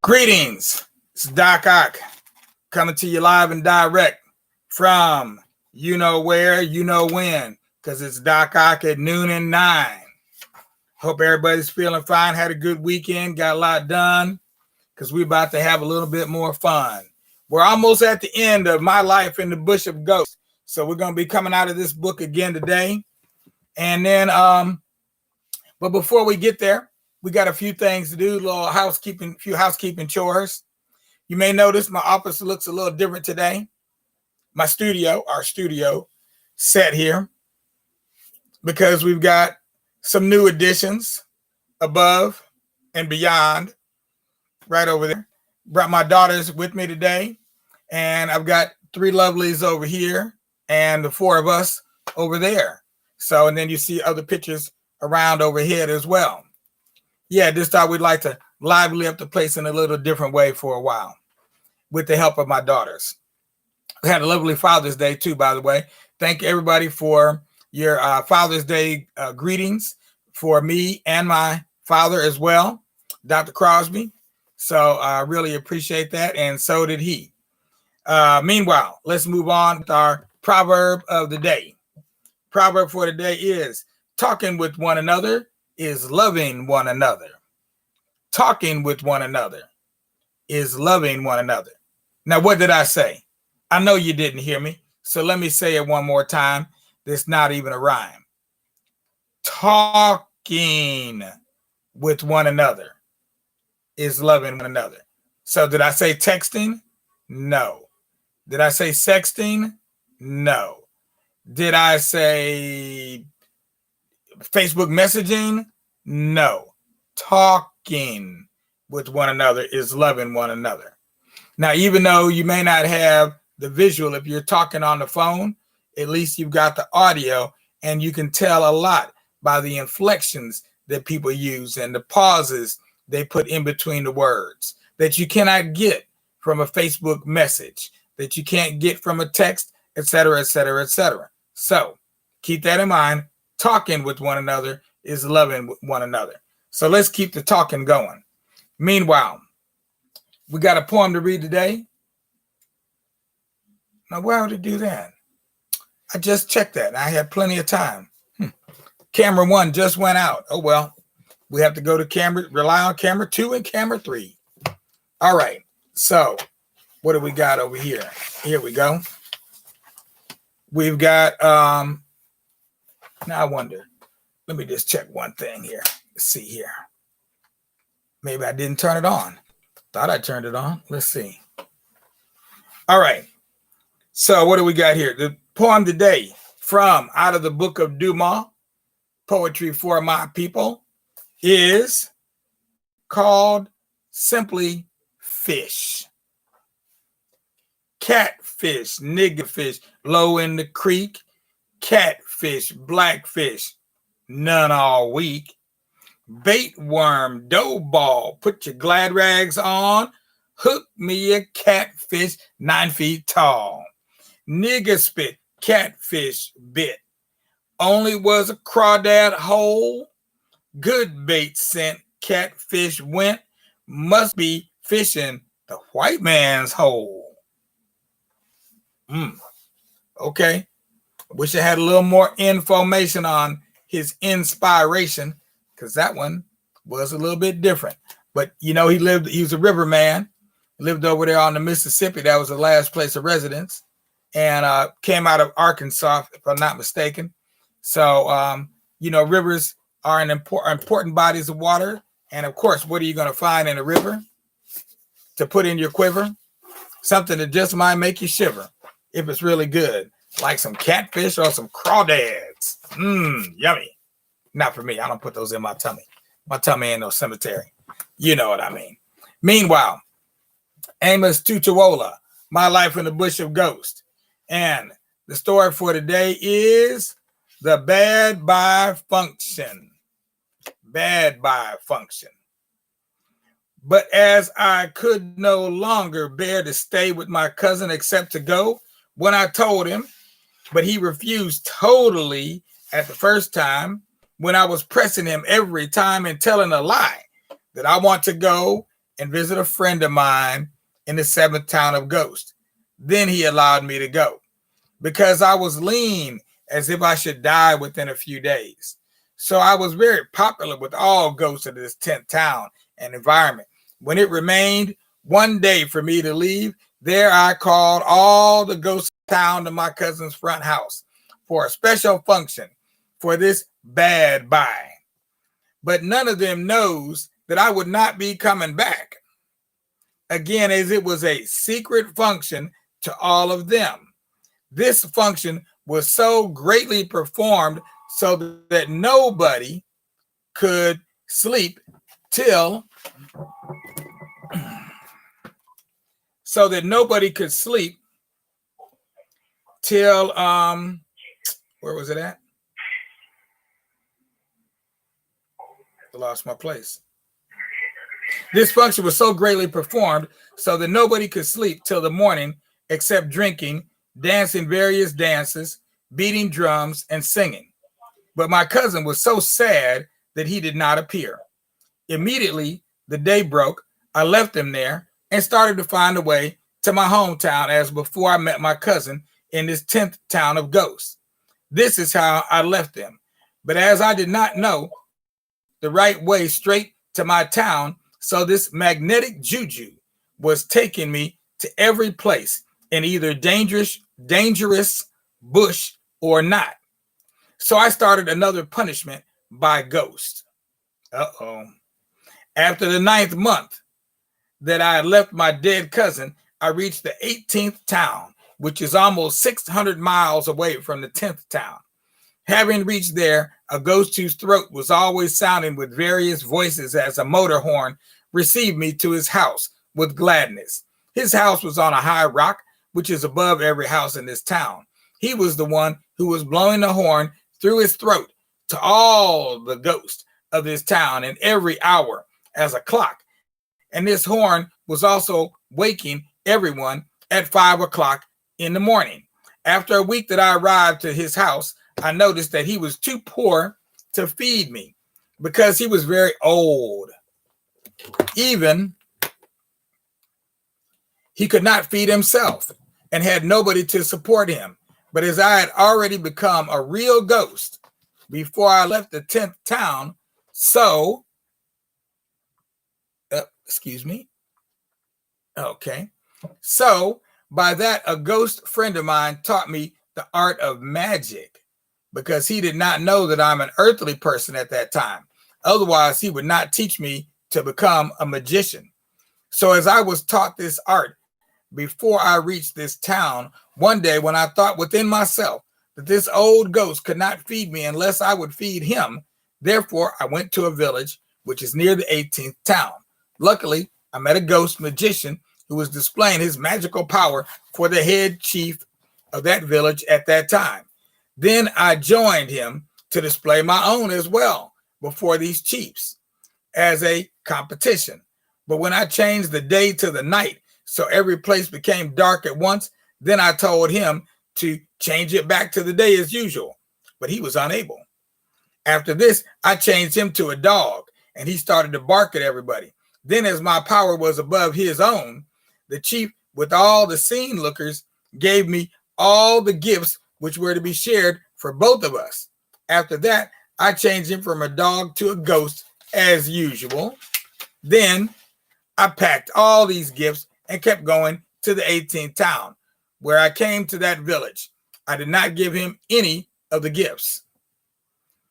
Greetings. It's Doc Ock coming to you live and direct from you know where, you know when, because it's Doc Ock at noon and 9. Hope everybody's feeling fine. Had a good weekend. Got a lot done because we're about to have a little bit more fun. We're almost at the end of My Life in the Bush of Ghosts. So we're going to be coming out of this book again today. And then, but before we get there, we got a few things to do, few housekeeping chores. You may notice my office looks a little different today. Our studio set here, because we've got some new additions above and beyond right over there. Brought my daughters with me today, and I've got 3 lovelies over here and the 4 of us over there. So, and then you see other pictures around overhead as well. Yeah, this time we'd like to lively up the place in a little different way for a while with the help of my daughters. We had a lovely Father's Day too, by the way. Thank everybody for your Father's Day greetings for me and my father as well, Dr. Crosby. So I really appreciate that, and so did he. Meanwhile, let's move on with our proverb of the day. Proverb for the day is, talking with one another is loving one another. Talking with one another is loving one another. Now, what did I say? I know you didn't hear me, so let me say it one more time. There's not even a rhyme. Talking with one another is loving one another. So did I say texting? No. Did I say sexting? No. Did I say Facebook messaging? No. Talking with one another is loving one another. Now, even though you may not have the visual, if you're talking on the phone, at least you've got the audio, and you can tell a lot by the inflections that people use and the pauses they put in between the words that you cannot get from a Facebook message, that you can't get from a text, etc., etc., etc. So keep that in mind. Talking with one another is loving one another. So let's keep the talking going. Meanwhile, we got a poem to read today. Now, why would it do that? I just checked that. I had plenty of time. Camera 1 just went out. Oh, well, we have to go to rely on camera 2 and camera 3. All right. So what do we got over here? Here we go. We've got, now I wonder, let me just check one thing here. Let's see here. Maybe I didn't turn it on. Thought I turned it on. Let's see. All right. So what do we got here? The poem today from out of the book of Dumas, Poetry for My People, is called simply Fish. Catfish, niggerfish, low in the creek. Catfish, blackfish, none all week. Bait worm, dough ball, put your glad rags on. Hook me a catfish 9 feet tall. Nigger spit, catfish bit. Only was a crawdad hole. Good bait sent, catfish went. Must be fishing the white man's hole. Okay. Wish I had a little more information on his inspiration, because that one was a little bit different. But, you know, he was a river man. Lived over there on the Mississippi. That was the last place of residence. And came out of Arkansas, if I'm not mistaken. So, you know, rivers are an important bodies of water. And, of course, what are you going to find in a river to put in your quiver? Something that just might make you shiver if it's really good, like some catfish or some crawdads. Yummy. Not for me. I don't put those in my tummy. My tummy ain't no cemetery. You know what I mean. Meanwhile, Amos Tutuola, My Life in the Bush of Ghosts. And the story for today is the bad by function. Bad by function. But as I could no longer bear to stay with my cousin except to go when I told him, but he refused totally at the first time, when I was pressing him every time and telling a lie that I want to go and visit a friend of mine in the 7th town of Ghost. Then he allowed me to go because I was lean as if I should die within a few days. So I was very popular with all ghosts of this 10th town and environment. When it remained one day for me to leave, there I called all the ghosts of town to my cousin's front house for a special function for this bad bye. But none of them knows that I would not be coming back. Again, as it was a secret function to all of them. This function was so greatly performed so that nobody could sleep till where was it at? I lost my place. This function was so greatly performed so that nobody could sleep till the morning except drinking, dancing various dances, beating drums, and singing. But my cousin was so sad that he did not appear. Immediately, the day broke, I left him there and started to find a way to my hometown as before I met my cousin in this 10th town of Ghosts. This is how I left them. But as I did not know the right way straight to my town, so this magnetic juju was taking me to every place in either dangerous bush or not. So I started another punishment by ghost. After the 9th month that I had left my dead cousin, I reached the 18th town, which is almost 600 miles away from the 10th town. Having reached there, a ghost whose throat was always sounding with various voices as a motor horn received me to his house with gladness. His house was on a high rock, which is above every house in this town. He was the one who was blowing the horn through his throat to all the ghosts of this town in every hour as a clock. And this horn was also waking everyone at 5 o'clock in the morning. After a week that I arrived to his house, I noticed that he was too poor to feed me because he was very old. Even he could not feed himself and had nobody to support him. But as I had already become a real ghost before I left the 10th town, so by that, a ghost friend of mine taught me the art of magic because he did not know that I'm an earthly person at that time. Otherwise, he would not teach me to become a magician. So as I was taught this art before I reached this town, one day when I thought within myself that this old ghost could not feed me unless I would feed him, therefore I went to a village which is near the 18th town. Luckily, I met a ghost magician who was displaying his magical power for the head chief of that village at that time. Then I joined him to display my own as well before these chiefs as a competition. But when I changed the day to the night, so every place became dark at once, then I told him to change it back to the day as usual, but he was unable. After this, I changed him to a dog, and he started to bark at everybody. Then as my power was above his own, the chief with all the scene lookers gave me all the gifts which were to be shared for both of us. After that, I changed him from a dog to a ghost as usual. Then I packed all these gifts and kept going to the 18th town, where I came to that village. I did not give him any of the gifts.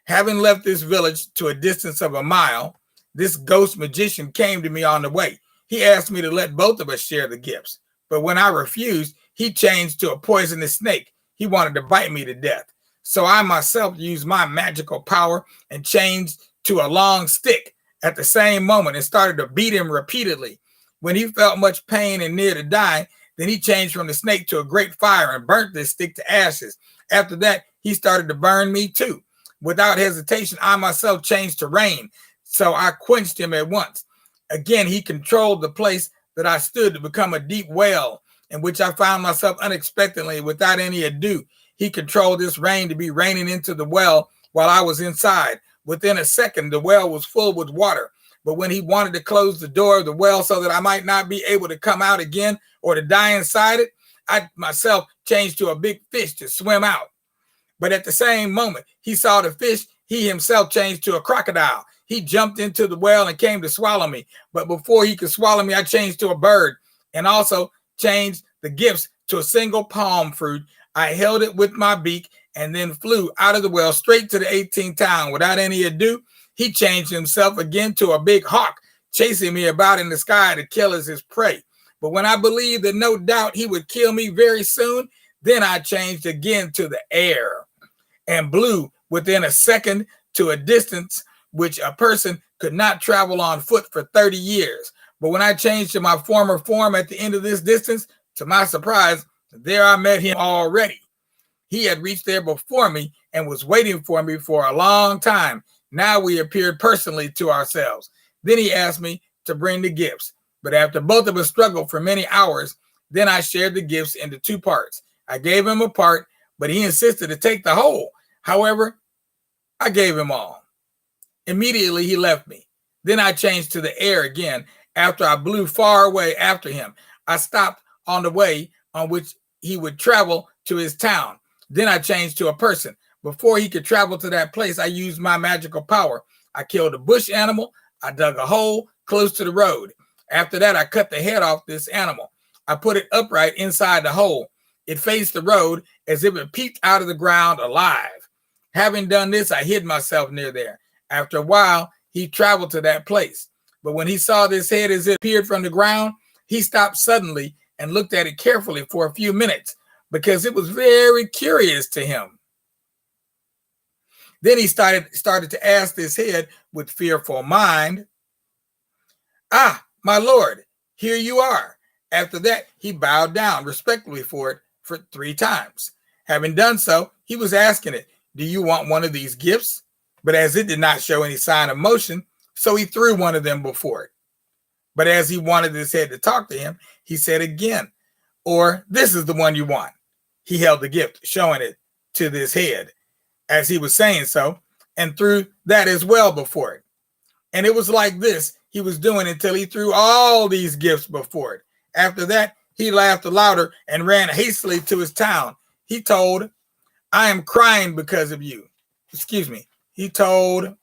Having left this village to a distance of a mile, this ghost magician came to me on the way. He asked me to let both of us share the gifts, but when I refused, he changed to a poisonous snake. He wanted to bite me to death. So I myself used my magical power and changed to a long stick at the same moment and started to beat him repeatedly. When he felt much pain and near to die, then he changed from the snake to a great fire and burnt this stick to ashes. After that, he started to burn me too. Without hesitation, I myself changed to rain, so I quenched him at once. Again, he controlled the place that I stood to become a deep well, in which I found myself unexpectedly without any ado. He controlled this rain to be raining into the well while I was inside. Within a second, the well was full with water. But when he wanted to close the door of the well so that I might not be able to come out again or to die inside it, I myself changed to a big fish to swim out. But at the same moment he saw the fish, he himself changed to a crocodile. He jumped into the well and came to swallow me. But before he could swallow me, I changed to a bird and also changed the gifts to a single palm fruit. I held it with my beak and then flew out of the well straight to the 18th town. Without any ado, he changed himself again to a big hawk, chasing me about in the sky to kill as his prey. But when I believed that no doubt he would kill me very soon, then I changed again to the air and blew within a second to a distance which a person could not travel on foot for 30 years. But when I changed to my former form at the end of this distance, to my surprise, there I met him already. He had reached there before me and was waiting for me for a long time. Now we appeared personally to ourselves. Then he asked me to bring the gifts. But after both of us struggled for many hours, then I shared the gifts into two parts. I gave him a part, but he insisted to take the whole. However, I gave him all. Immediately he left me. Then I changed to the air again after I blew far away after him. I stopped on the way on which he would travel to his town. Then I changed to a person. Before he could travel to that place, I used my magical power. I killed a bush animal. I dug a hole close to the road. After that, I cut the head off this animal. I put it upright inside the hole. It faced the road as if it peeped out of the ground alive. Having done this, I hid myself near there. After a while, he traveled to that place. But when he saw this head as it appeared from the ground, he stopped suddenly and looked at it carefully for a few minutes because it was very curious to him. Then he started to ask this head with fearful mind, "Ah, my lord, here you are." After that, he bowed down respectfully for it for 3 times. Having done so, he was asking it, "Do you want one of these gifts?" But as it did not show any sign of motion, so he threw one of them before it. But as he wanted this head to talk to him, he said again, "Or this is the one you want." He held the gift, showing it to this head as he was saying so, and threw that as well before it. And it was like this he was doing until he threw all these gifts before it. After that, he laughed louder and ran hastily to his town. He told, "I am crying because of you." He told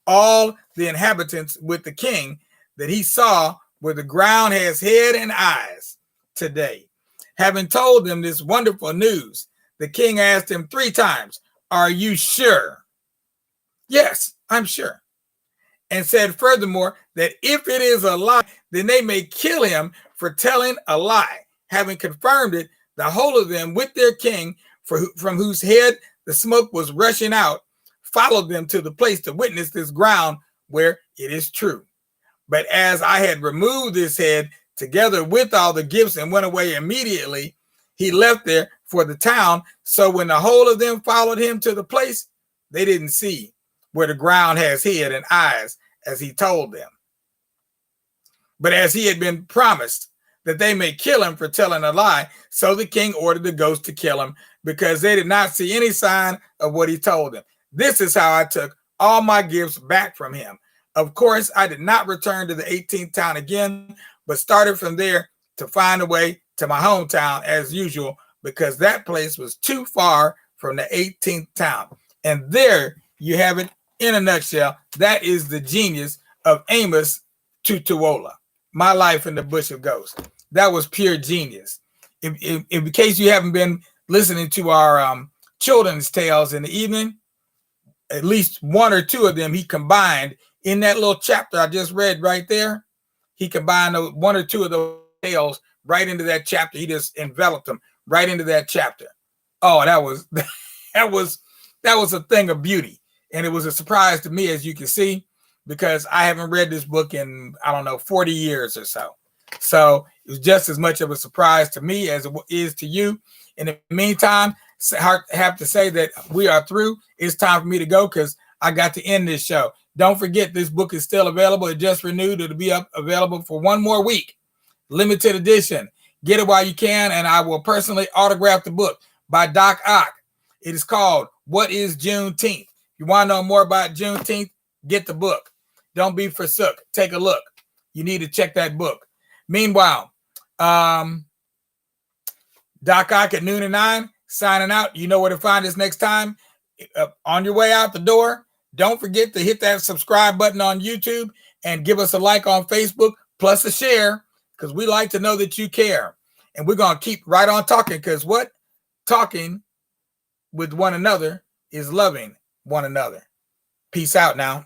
all the inhabitants with the king that he saw where the ground has head and eyes today. Having told them this wonderful news, the king asked him 3 times, "Are you sure?" "Yes, I'm sure." And said furthermore that if it is a lie, then they may kill him for telling a lie. Having confirmed it, the whole of them with their king, from whose head the smoke was rushing out, followed them to the place to witness this ground where it is true. But as I had removed this head together with all the gifts and went away immediately, he left there for the town. So when the whole of them followed him to the place, they didn't see where the ground has head and eyes as he told them. But as he had been promised that they may kill him for telling a lie, so the king ordered the ghost to kill him because they did not see any sign of what he told them. This is how I took all my gifts back from him. Of course, I did not return to the 18th town again, but started from there to find a way to my hometown as usual, because that place was too far from the 18th town. And there you have it in a nutshell. That is the genius of Amos Tutuola, My Life in the Bush of Ghosts. That was pure genius. In case you haven't been listening to our children's tales in the evening, at least 1 or 2 of them he combined in that little chapter I just read right there. He combined 1 or 2 of those tales right into that chapter. He just enveloped them right into that chapter. Oh, that was a thing of beauty. And it was a surprise to me, as you can see, because I haven't read this book in, 40 years or so. So it was just as much of a surprise to me as it is to you. In the meantime, I have to say that we are through. It's time for me to go because I got to end this show. Don't forget, this book is still available. It just renewed. It'll be available for 1 more week. Limited edition. Get it while you can, and I will personally autograph the book by Doc Ock. It is called What is Juneteenth? If you want to know more about Juneteenth, get the book. Don't be forsook. Take a look. You need to check that book. Meanwhile, Doc Ock at noon and 9, signing out. You know where to find us next time. On your way out the door, don't forget to hit that subscribe button on YouTube and give us a like on Facebook, plus a share, because we like to know that you care. And we're going to keep right on talking, because what? Talking with one another is loving one another. Peace out now.